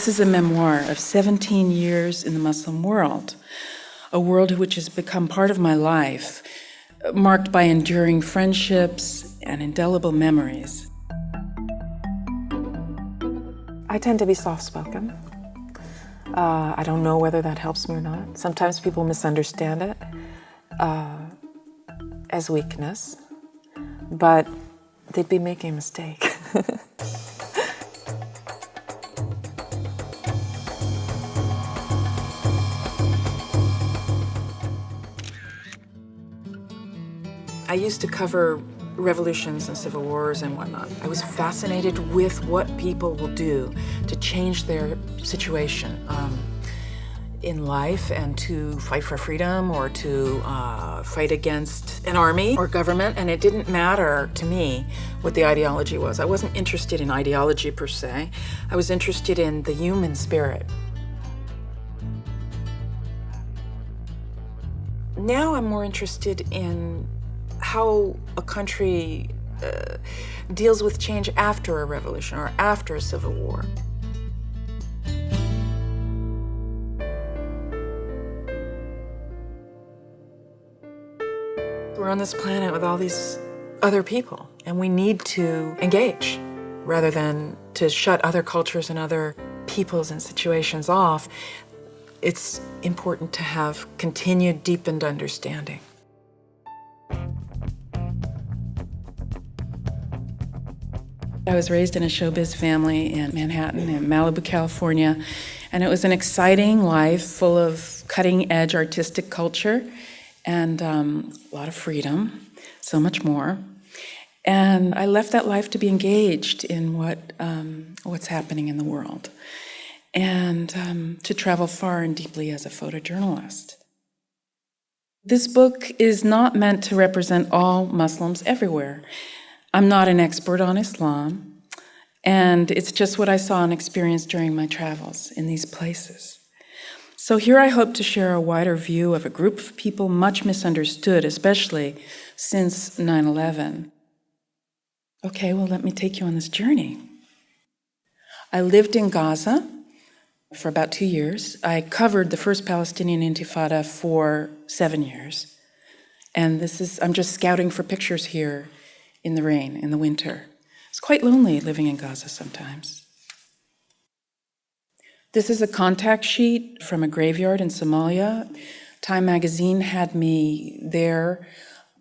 This is a memoir of 17 years in the Muslim world, a world which has become part of my life, marked by enduring friendships and indelible memories. I tend to be soft-spoken. I don't know whether that helps me or not. Sometimes people misunderstand it as weakness, but they'd be making a mistake. I used to cover revolutions and civil wars and whatnot. I was fascinated with what people will do to change their situation in life and to fight for freedom or to fight against an army or government. And it didn't matter to me what the ideology was. I wasn't interested in ideology per se. I was interested in the human spirit. Now I'm more interested in how a country deals with change after a revolution or after a civil war. We're on this planet with all these other people, and we need to engage rather than to shut other cultures and other peoples and situations off. It's important to have continued, deepened understanding. I was raised in a showbiz family in Manhattan, in Malibu, California, and it was an exciting life full of cutting-edge artistic culture and a lot of freedom, so much more. And I left that life to be engaged in what's happening in the world and to travel far and deeply as a photojournalist. This book is not meant to represent all Muslims everywhere. I'm not an expert on Islam, and it's just what I saw and experienced during my travels in these places. So here I hope to share a wider view of a group of people much misunderstood, especially since 9/11. Okay, well, let me take you on this journey. I lived in Gaza for about 2 years. I covered the first Palestinian Intifada for 7 years. And I'm just scouting for pictures here in the rain, in the winter. It's quite lonely living in Gaza sometimes. This is a contact sheet from a graveyard in Somalia. Time magazine had me there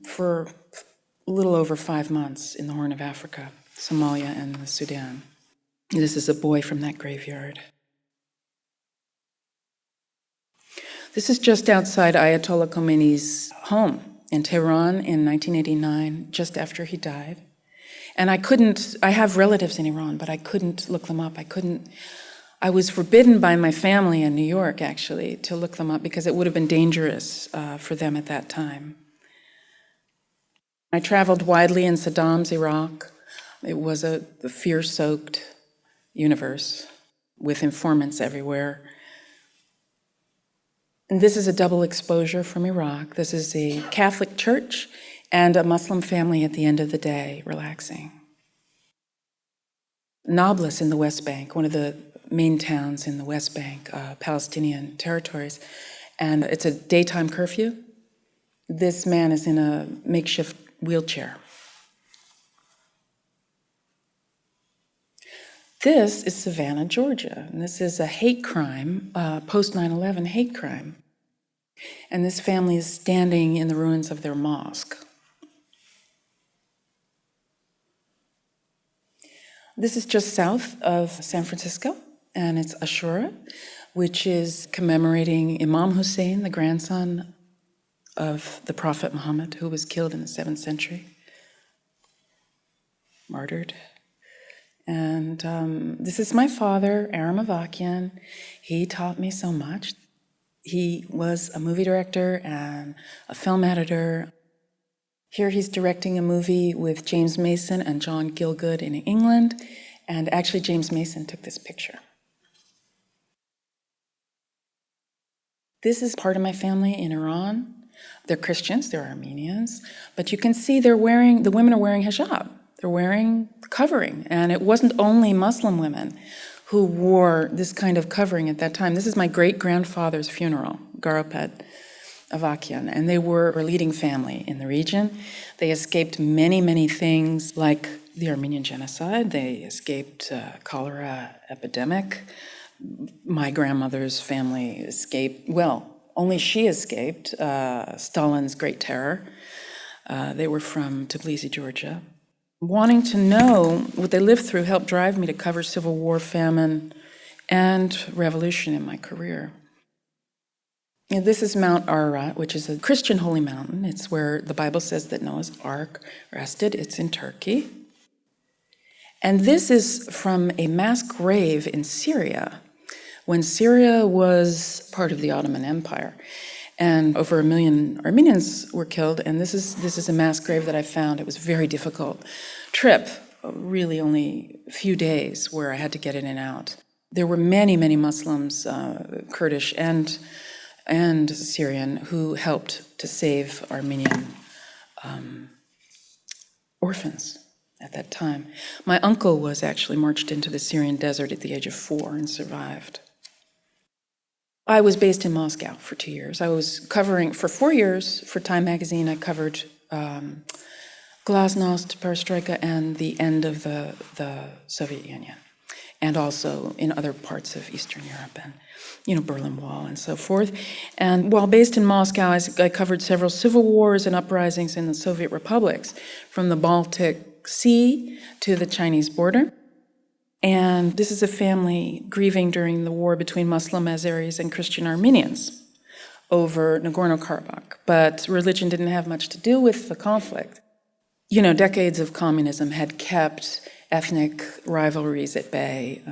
for a little over 5 months in the Horn of Africa, Somalia and the Sudan. This is a boy from that graveyard. This is just outside Ayatollah Khomeini's home in Tehran in 1989, just after he died. And I have relatives in Iran, but I couldn't look them up. I was forbidden by my family in New York, actually, to look them up because it would have been dangerous for them at that time. I traveled widely in Saddam's Iraq. It was a fear-soaked universe with informants everywhere. And this is a double exposure from Iraq. This is a Catholic church and a Muslim family at the end of the day, relaxing. Nablus in the West Bank, one of the main towns in the West Bank, Palestinian territories, and it's a daytime curfew. This man is in a makeshift wheelchair. This is Savannah, Georgia, and this is a hate crime, post 9/11 hate crime. And this family is standing in the ruins of their mosque. This is just south of San Francisco, and it's Ashura, which is commemorating Imam Hussein, the grandson of the Prophet Muhammad, who was killed in the 7th century, martyred. And this is my father, Alexandra Avakian. He taught me so much. He was a movie director and a film editor. Here he's directing a movie with James Mason and John Gielgud in England, and actually James Mason took this picture. This is part of my family in Iran. They're Christians, they're Armenians, but you can see the women are wearing hijab. They're wearing covering, and it wasn't only Muslim women who wore this kind of covering at that time. This is my great-grandfather's funeral, Geographic. Avakian, and they were a leading family in the region. They escaped many, many things like the Armenian genocide. They escaped cholera epidemic. My grandmother's family escaped, well, only she escaped Stalin's Great Terror. They were from Tbilisi, Georgia. Wanting to know what they lived through helped drive me to cover Civil War, famine, and revolution in my career. This is Mount Ararat, which is a Christian holy mountain. It's where the Bible says that Noah's Ark rested. It's in Turkey. And this is from a mass grave in Syria, when Syria was part of the Ottoman Empire. And over 1 million Armenians were killed, and this is a mass grave that I found. It was a very difficult trip, really only a few days where I had to get in and out. There were many, many Muslims, Kurdish and Syrian, who helped to save Armenian orphans at that time. My uncle was actually marched into the Syrian desert at the age of 4 and survived. I was based in Moscow for 2 years. I was covering, for 4 years, for Time magazine, I covered Glasnost, Perestroika, and the end of the Soviet Union, and also in other parts of Eastern Europe, and Berlin Wall and so forth. And while based in Moscow, I covered several civil wars and uprisings in the Soviet republics, from the Baltic Sea to the Chinese border. And this is a family grieving during the war between Muslim Azeris and Christian Armenians over Nagorno-Karabakh. But religion didn't have much to do with the conflict. Decades of communism had kept ethnic rivalries at bay,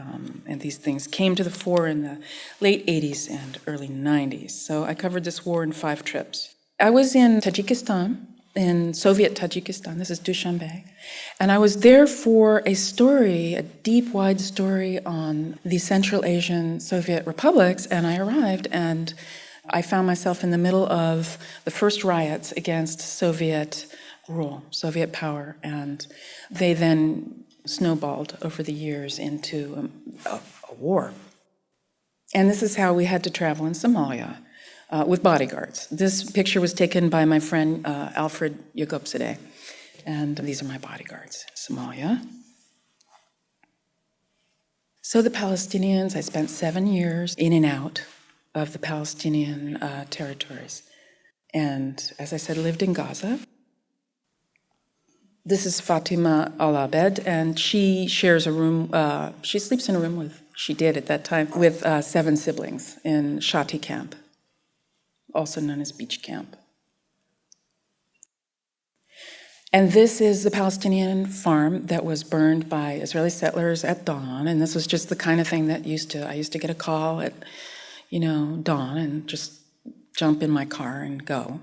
and these things came to the fore in the late 80s and early 90s. So I covered this war in 5 trips. I was in Tajikistan, in Soviet Tajikistan. This is Dushanbe. And I was there for a story, a deep, wide story on the Central Asian Soviet republics, and I arrived and I found myself in the middle of the first riots against Soviet rule, Soviet power, and they then snowballed over the years into a war. And this is how we had to travel in Somalia with bodyguards. This picture was taken by my friend Alfred Yagopzadeh, and these are my bodyguards in Somalia. So the Palestinians, I spent 7 years in and out of the Palestinian territories. And as I said, lived in Gaza. This is Fatima Al-Abed, and she shares a room, she sleeps in a room with, she did at that time, with 7 siblings in Shati camp, also known as beach camp. And this is the Palestinian farm that was burned by Israeli settlers at dawn, and this was just the kind of thing that I used to get a call at, dawn and just jump in my car and go.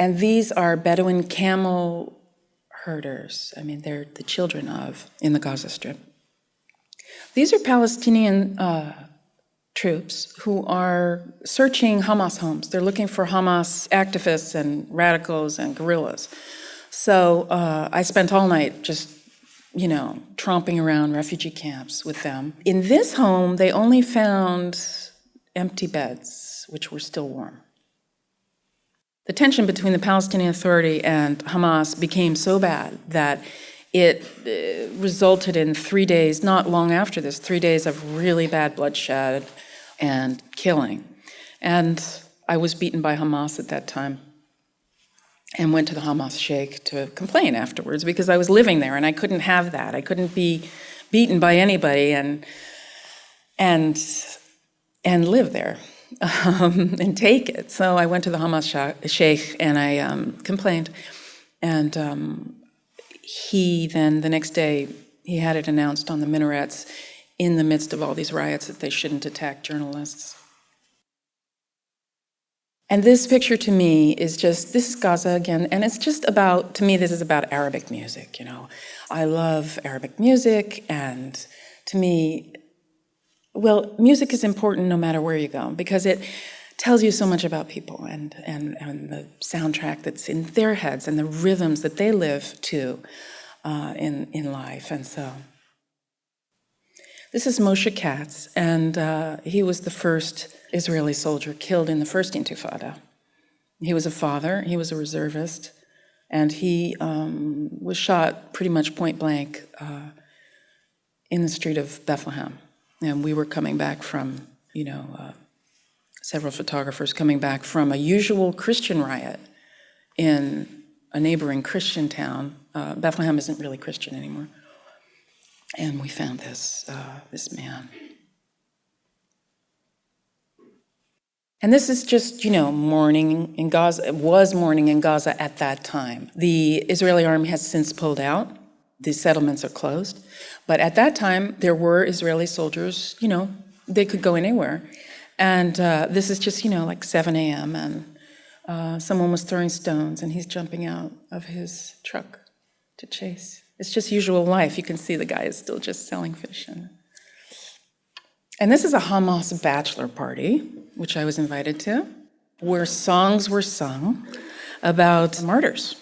And these are Bedouin camel herders. I mean, they're the children of, in the Gaza Strip. These are Palestinian troops who are searching Hamas homes. They're looking for Hamas activists and radicals and guerrillas. So I spent all night just, tromping around refugee camps with them. In this home, they only found empty beds, which were still warm. The tension between the Palestinian Authority and Hamas became so bad that it resulted in 3 days, not long after this, 3 days of really bad bloodshed and killing. And I was beaten by Hamas at that time and went to the Hamas sheikh to complain afterwards because I was living there and I couldn't have that. I couldn't be beaten by anybody and live there. And take it. So I went to the Hamas sheikh and I complained. And he then, the next day, he had it announced on the minarets in the midst of all these riots that they shouldn't attack journalists. And this picture to me is just, this is Gaza again, and it's just about, to me, this is about Arabic music, I love Arabic music, and to me, well, music is important no matter where you go because it tells you so much about people and the soundtrack that's in their heads and the rhythms that they live to in life. And so This is Moshe Katz, and he was the first Israeli soldier killed in the first Intifada. He was a father, he was a reservist, and he was shot pretty much point blank in the street of Bethlehem. And we were coming back from, several photographers coming back from a usual Christian riot in a neighboring Christian town. Bethlehem isn't really Christian anymore. And we found this man. And this is just, mourning in Gaza. It was mourning in Gaza at that time. The Israeli army has since pulled out. The settlements are closed. But at that time, there were Israeli soldiers, they could go anywhere. And this is just, like 7 a.m. and someone was throwing stones and he's jumping out of his truck to chase. It's just usual life. You can see the guy is still just selling fish. And this is a Hamas bachelor party, which I was invited to, where songs were sung about martyrs.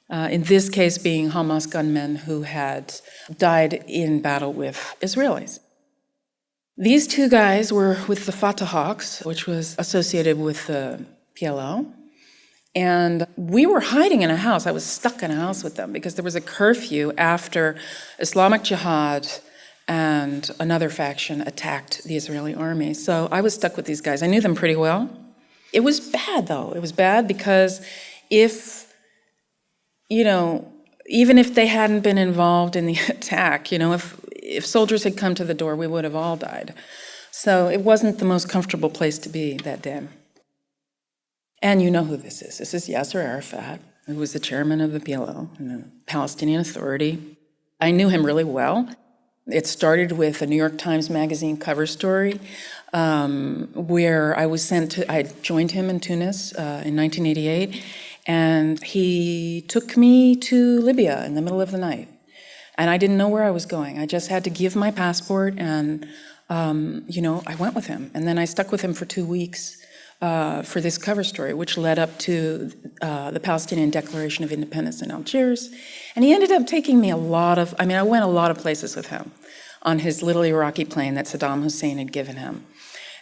In this case being Hamas gunmen who had died in battle with Israelis. These two guys were with the Fatah Hawks, which was associated with the PLO. And we were hiding in a house. I was stuck in a house with them because there was a curfew after Islamic Jihad and another faction attacked the Israeli army. So I was stuck with these guys. I knew them pretty well. It was bad, though. It was bad because even if they hadn't been involved in the attack, if soldiers had come to the door, we would have all died. So it wasn't the most comfortable place to be that day. And you know who this is. This is Yasser Arafat, who was the chairman of the PLO, and the Palestinian Authority. I knew him really well. It started with a New York Times Magazine cover story where I joined him in Tunis in 1988, and he took me to Libya in the middle of the night. And I didn't know where I was going. I just had to give my passport, and, I went with him. And then I stuck with him for 2 weeks for this cover story, which led up to the Palestinian Declaration of Independence in Algiers. And he ended up taking me I went a lot of places with him on his little Iraqi plane that Saddam Hussein had given him,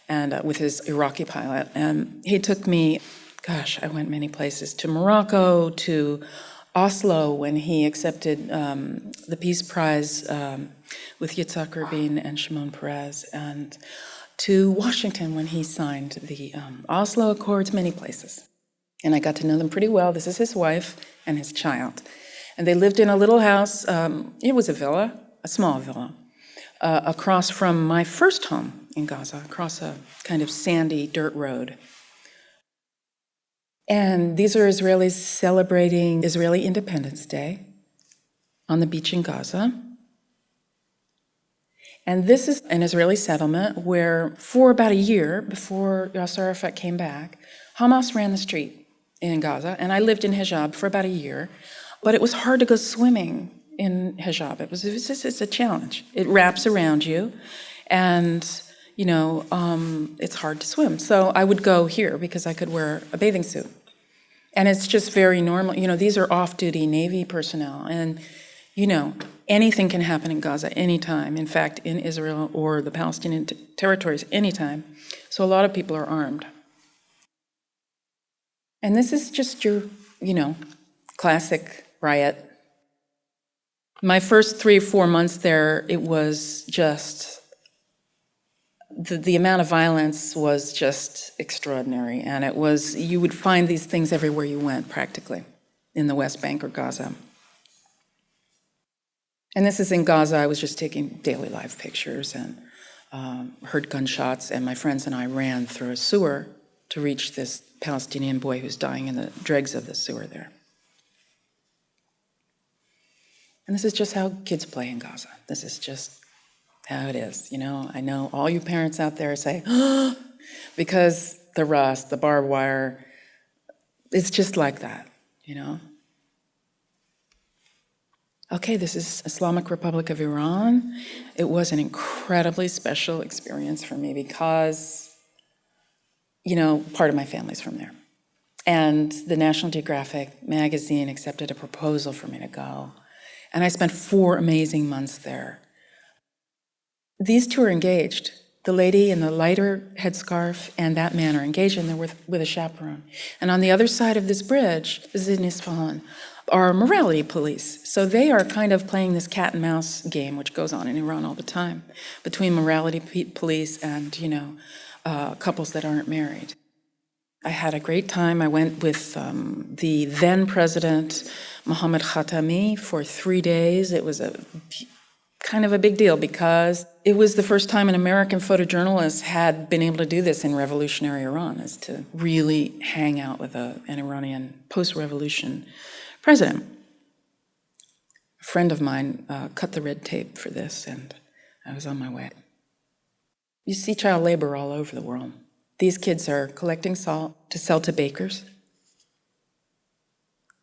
and with his Iraqi pilot. And he took me, I went many places, to Morocco, to Oslo when he accepted the Peace Prize with Yitzhak Rabin and Shimon Peres, and to Washington when he signed the Oslo Accords, many places. And I got to know them pretty well. This is his wife and his child. And they lived in a little house. It was a villa, a small villa, across from my first home in Gaza, across a kind of sandy dirt road. And these are Israelis celebrating Israeli Independence Day on the beach in Gaza. And this is an Israeli settlement where, for about a year before Yasser Arafat came back, Hamas ran the street in Gaza, and I lived in Hijab for about a year. But it was hard to go swimming in Hijab. It's a challenge. It wraps around you, and it's hard to swim. So I would go here because I could wear a bathing suit. And it's just very normal. These are off-duty Navy personnel, and anything can happen in Gaza anytime. In fact, in Israel or the Palestinian territories, anytime. So a lot of people are armed. And this is just your, classic riot. My first 3 or 4 months there, it was just, the amount of violence was just extraordinary. And you would find these things everywhere you went, practically, in the West Bank or Gaza. And this is in Gaza. I was just taking daily live pictures and heard gunshots, and my friends and I ran through a sewer to reach this Palestinian boy who's dying in the dregs of the sewer there. And this is just how kids play in Gaza. This is just how it is. I know all you parents out there say, oh, because the rust, the barbed wire, it's just like that, Okay, this is Islamic Republic of Iran. It was an incredibly special experience for me because, part of my family's from there. And the National Geographic magazine accepted a proposal for me to go. And I spent 4 amazing months there. These two are engaged. The lady in the lighter headscarf and that man are engaged, and they're with a chaperone. And on the other side of this bridge, this is in Isfahan, are morality police. So they are kind of playing this cat and mouse game, which goes on in Iran all the time, between morality police and, couples that aren't married. I had a great time. I went with the then president, Mohammad Khatami, for 3 days. It was kind of a big deal because it was the first time an American photojournalist had been able to do this in revolutionary Iran, is to really hang out with an Iranian post-revolution president. A friend of mine cut the red tape for this, and I was on my way. You see child labor all over the world. These kids are collecting salt to sell to bakers.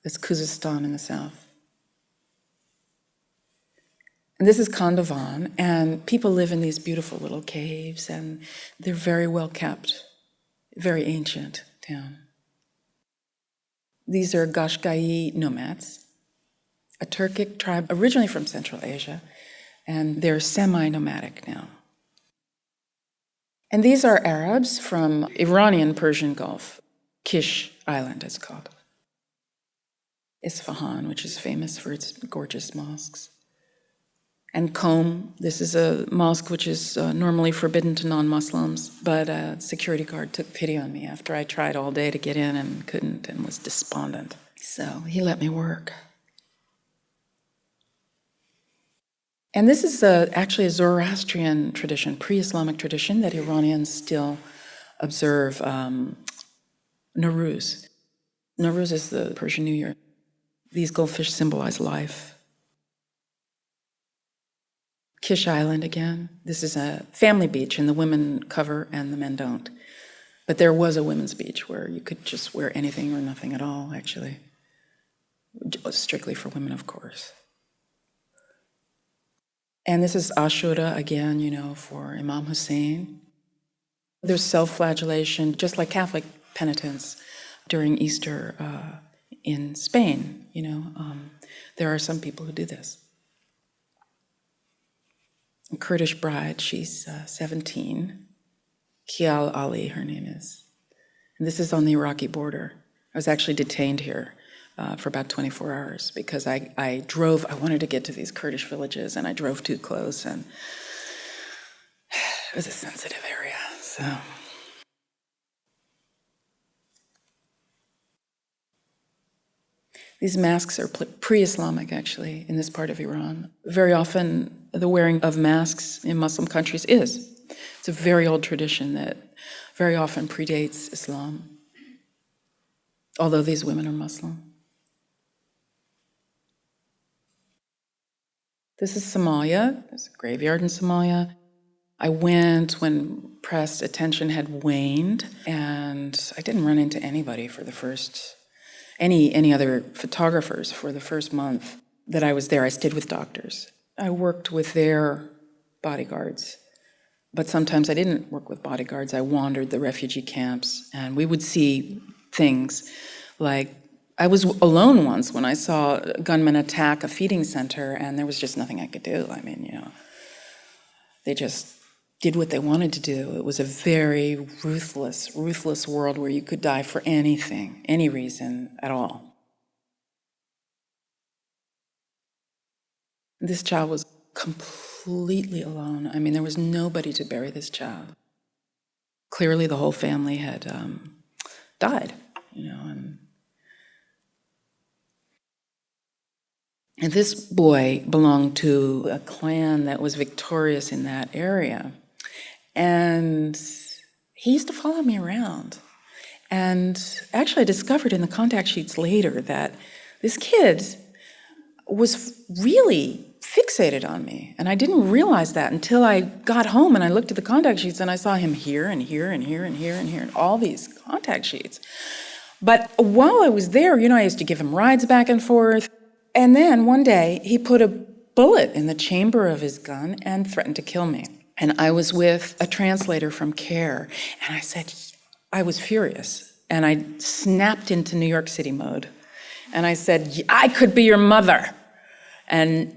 That's Khuzestan in the south. And this is Kandavan, and people live in these beautiful little caves, and they're very well kept, very ancient town. These are Qashqai nomads, a Turkic tribe originally from Central Asia, and they're semi-nomadic now. And these are Arabs from Iranian Persian Gulf. Kish Island, it's called. Isfahan, which is famous for its gorgeous mosques. And Qom, this is a mosque which is normally forbidden to non-Muslims, but a security guard took pity on me after I tried all day to get in and couldn't and was despondent. So he let me work. And this is actually a Zoroastrian tradition, pre-Islamic tradition that Iranians still observe. Nowruz. Nowruz is the Persian New Year. These goldfish symbolize life. Kish Island again. This is a family beach, and the women cover and the men don't. But there was a women's beach where you could just wear anything or nothing at all, actually. Strictly for women, of course. And this is Ashura again, for Imam Hussein. There's self-flagellation, just like Catholic penitence during Easter in Spain. There are some people who do this. A Kurdish bride, she's 17. Kial Ali, her name is. And this is on the Iraqi border. I was actually detained here for about 24 hours because I wanted to get to these Kurdish villages, and I drove too close, and it was a sensitive area, so. These masks are pre-Islamic, actually, in this part of Iran. Very often, the wearing of masks in Muslim countries is. It's a very old tradition that very often predates Islam, although these women are Muslim. This is Somalia. There's a graveyard in Somalia. I went when press attention had waned, and I didn't run into anybody for the first any other photographers for the first month that I was there. I stayed with doctors. I worked with their bodyguards, but sometimes I didn't work with bodyguards. I wandered the refugee camps, and we would see things like, I was alone once when I saw gunmen attack a feeding center, and there was just nothing I could do. I mean, they just did what they wanted to do. It was a very ruthless world where you could die for anything, any reason at all. This child was completely alone. I mean, there was nobody to bury this child. Clearly, the whole family had died, And this boy belonged to a clan that was victorious in that area. And he used to follow me around. And actually I discovered in the contact sheets later that this kid was really fixated on me. And I didn't realize that until I got home and I looked at the contact sheets and I saw him here and here and here and here and here and all these contact sheets. But while I was there, I used to give him rides back and forth. And then one day, he put a bullet in the chamber of his gun and threatened to kill me. And I was with a translator from CARE, and I said, I was furious. And I snapped into New York City mode. And I said, I could be your mother. And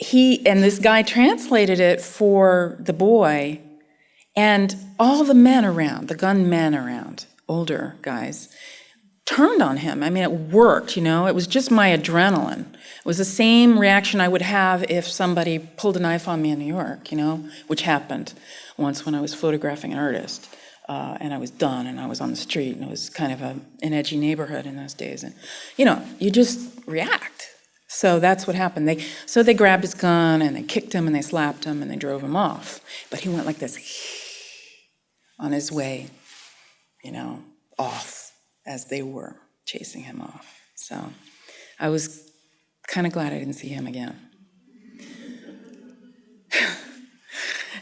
and this guy translated it for the boy, and all the men around, the gunmen around, older guys, turned on him. I mean, it worked, you know? It was just my adrenaline. It was the same reaction I would have if somebody pulled a knife on me in New York, you know, which happened once when I was photographing an artist. And I was done, and I was on the street, and it was kind of an edgy neighborhood in those days. And, you know, you just react. So that's what happened. They grabbed his gun, and they kicked him, and they slapped him, and they drove him off. But he went like this on his way, you know, off as they were chasing him off. So I was kind of glad I didn't see him again.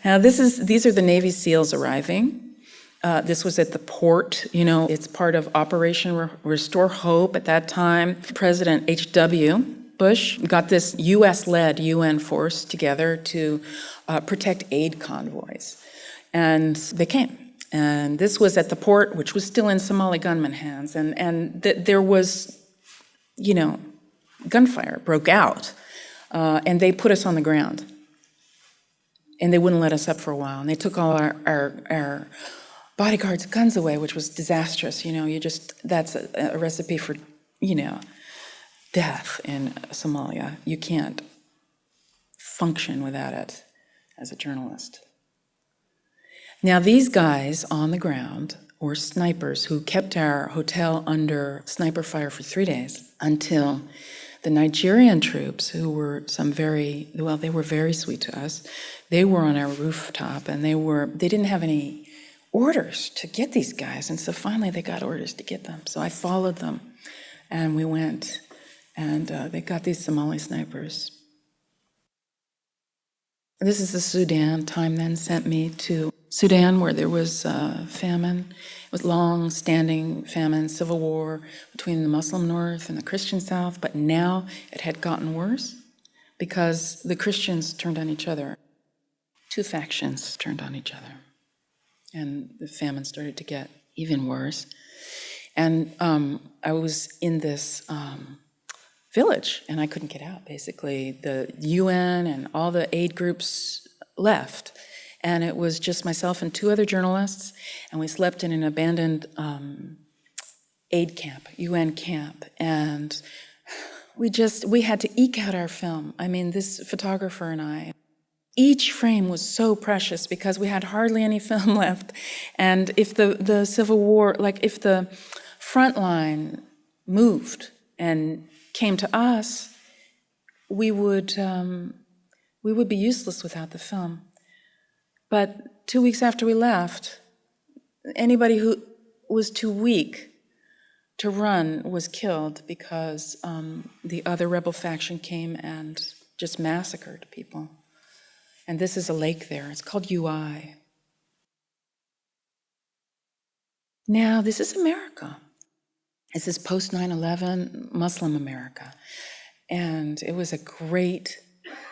Now these are the Navy SEALs arriving. This was at the port, you know, it's part of Operation Restore Hope at that time. President H.W. Bush got this US-led UN force together to protect aid convoys. And they came. And this was at the port, which was still in Somali gunmen hands. And there was, you know, gunfire broke out. And they put us on the ground. And they wouldn't let us up for a while. And they took all our bodyguards' guns away, which was disastrous. You know, that's a recipe for, you know, death in Somalia. You can't function without it as a journalist. Now, these guys on the ground were snipers who kept our hotel under sniper fire for 3 days until the Nigerian troops, who were they were very sweet to us. They were on our rooftop, and they didn't have any orders to get these guys, and so finally they got orders to get them. So I followed them, and we went, and they got these Somali snipers. This is the Sudan. Time then sent me to Sudan, where there was famine. It was long-standing famine, civil war between the Muslim north and the Christian south, but now it had gotten worse because the Christians turned on each other. Two factions turned on each other. And the famine started to get even worse. And I was in this village, and I couldn't get out, basically. The UN and all the aid groups left. And it was just myself and 2 other journalists, and we slept in an abandoned aid camp, UN camp. And we had to eke out our film. I mean, this photographer and I, each frame was so precious because we had hardly any film left. And if the Civil War, like if the front line moved and came to us, we would be useless without the film. But 2 weeks after we left, anybody who was too weak to run was killed because the other rebel faction came and just massacred people. And this is a lake there. It's called UI. Now, this is America. This is post 9/11 Muslim America. And it was a great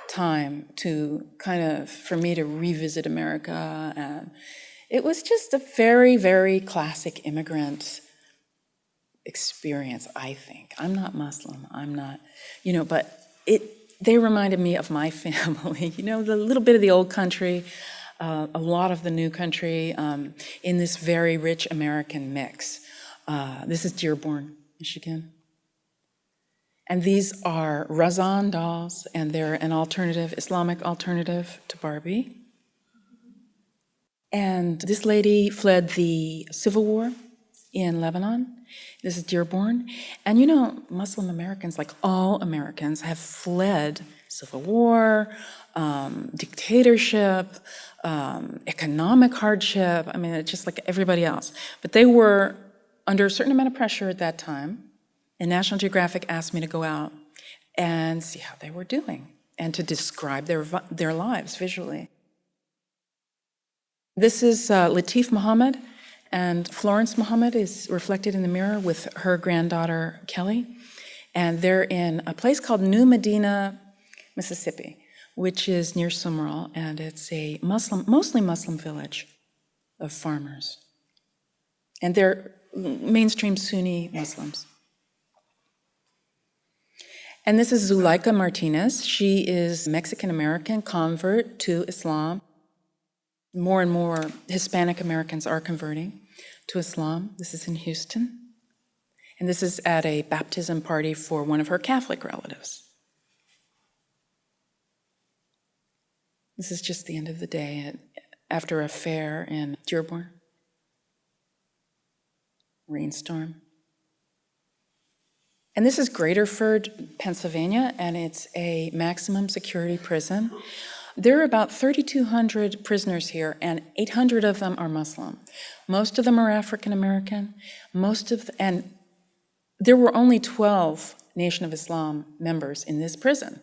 time for me to revisit America. And it was just a very, very classic immigrant experience, I think. I'm not Muslim. I'm not, but they reminded me of my family, the little bit of the old country, a lot of the new country, in this very rich American mix. This is Dearborn, Michigan. And these are Razan dolls, and they're an Islamic alternative to Barbie. And this lady fled the civil war in Lebanon. This is Dearborn. And Muslim Americans, like all Americans, have fled civil war, dictatorship, economic hardship. I mean, it's just like everybody else. But they were under a certain amount of pressure at that time. And National Geographic asked me to go out and see how they were doing and to describe their lives visually. This is Latif Muhammad, and Florence Muhammad is reflected in the mirror with her granddaughter, Kelly. And they're in a place called New Medina, Mississippi, which is near Sumrall, and it's a mostly Muslim village of farmers. And they're mainstream Sunni Muslims. And this is Zuleika Martinez. She is Mexican-American convert to Islam. More and more Hispanic Americans are converting to Islam. This is in Houston. And this is at a baptism party for one of her Catholic relatives. This is just the end of the day after a fair in Dearborn. Rainstorm. And this is Graterford, Pennsylvania, and it's a maximum security prison. There are about 3,200 prisoners here, and 800 of them are Muslim. Most of them are African American. And there were only 12 Nation of Islam members in this prison.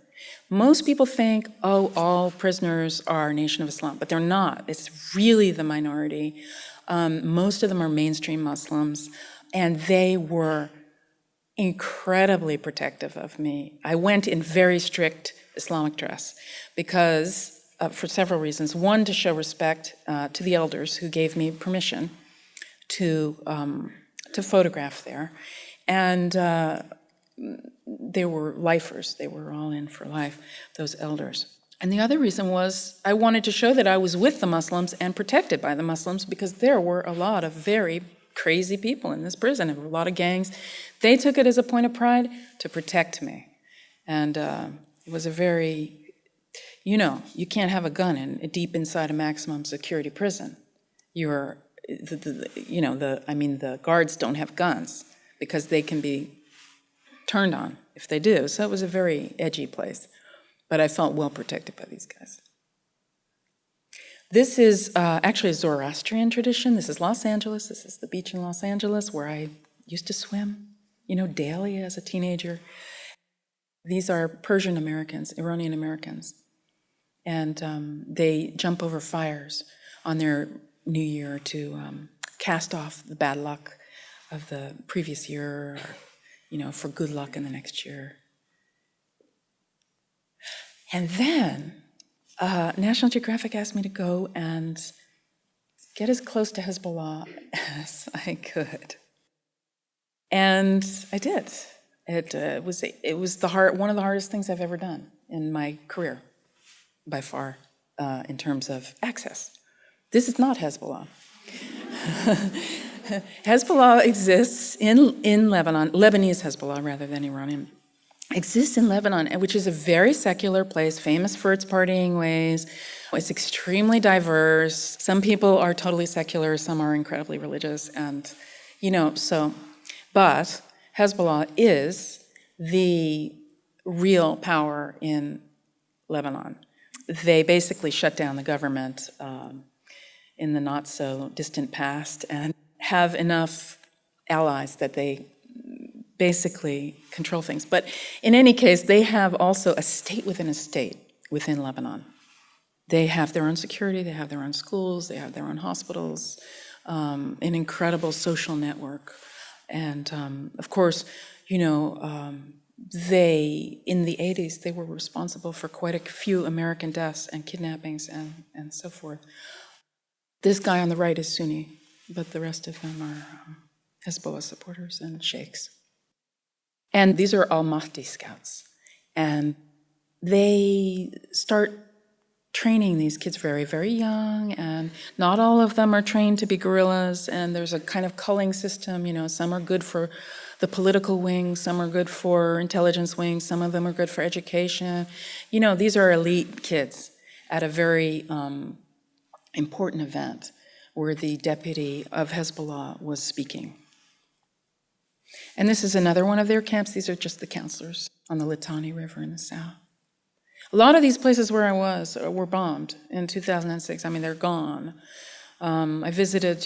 Most people think, oh, all prisoners are Nation of Islam, but they're not. It's really the minority. Most of them are mainstream Muslims, and they were incredibly protective of me. I went in very strict Islamic dress because, for several reasons. One, to show respect to the elders who gave me permission to photograph there. And they were lifers. They were all in for life, those elders. And the other reason was I wanted to show that I was with the Muslims and protected by the Muslims, because there were a lot of very crazy people in this prison. There were a lot of gangs. They took it as a point of pride to protect me. And it was a very, you can't have a gun deep inside a maximum security prison. The guards don't have guns because they can be turned on if they do. So it was a very edgy place. But I felt well protected by these guys. This is actually a Zoroastrian tradition. This is Los Angeles. This is the beach in Los Angeles where I used to swim, daily as a teenager. These are Persian Americans, Iranian Americans. And they jump over fires on their New Year to cast off the bad luck of the previous year, or, for good luck in the next year. And then National Geographic asked me to go and get as close to Hezbollah as I could. And I did. It was one of the hardest things I've ever done in my career, by far, in terms of access. This is not Hezbollah. Hezbollah exists in Lebanon, Lebanese Hezbollah rather than Iranian, exists in Lebanon, which is a very secular place, famous for its partying ways. It's extremely diverse. Some people are totally secular, some are incredibly religious, and, but Hezbollah is the real power in Lebanon. They basically shut down the government in the not-so-distant past and have enough allies that they basically control things. But in any case, they have also a state within Lebanon. They have their own security, they have their own schools, they have their own hospitals, an incredible social network. And of course, they, in the 80s, they were responsible for quite a few American deaths and kidnappings and so forth. This guy on the right is Sunni, but the rest of them are Hezbollah supporters and sheikhs. And these are al-Mahdi scouts. And they start training these kids very, very young, and not all of them are trained to be guerrillas, and there's a kind of culling system, some are good for the political wing, some are good for intelligence wing, some of them are good for education. These are elite kids at a very important event where the deputy of Hezbollah was speaking. And this is another one of their camps. These are just the counselors on the Litani River in the south. A lot of these places where I was were bombed in 2006. They're gone. I visited,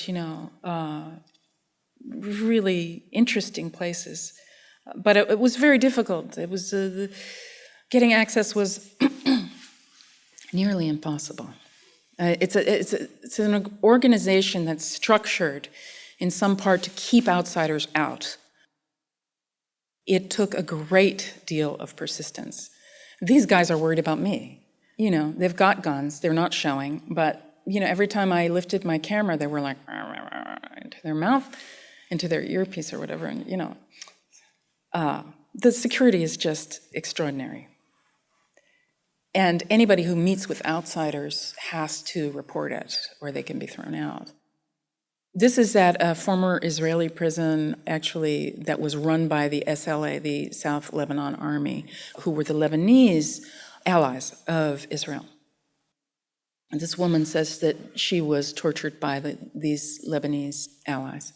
really interesting places. But it was very difficult. It was, getting access was nearly impossible. It's an organization that's structured in some part to keep outsiders out. It took a great deal of persistence. These guys are worried about me. They've got guns, they're not showing, but, every time I lifted my camera, they were like, into their mouth, into their earpiece or whatever, and, the security is just extraordinary. And anybody who meets with outsiders has to report it, or they can be thrown out. This is at a former Israeli prison, actually, that was run by the SLA, the South Lebanon Army, who were the Lebanese allies of Israel. And this woman says that she was tortured by these Lebanese allies.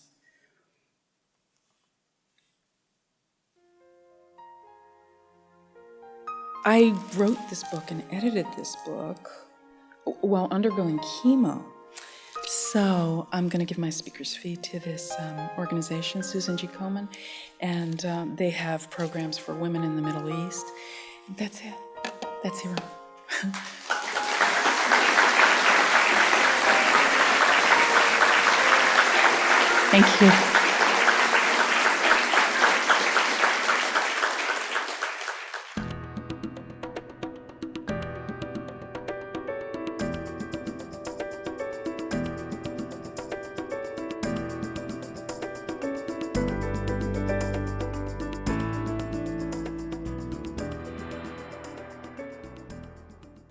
I wrote this book and edited this book while undergoing chemo. So I'm going to give my speaker's fee to this organization, Susan G. Komen, and they have programs for women in the Middle East. That's it. That's Hero. Thank you.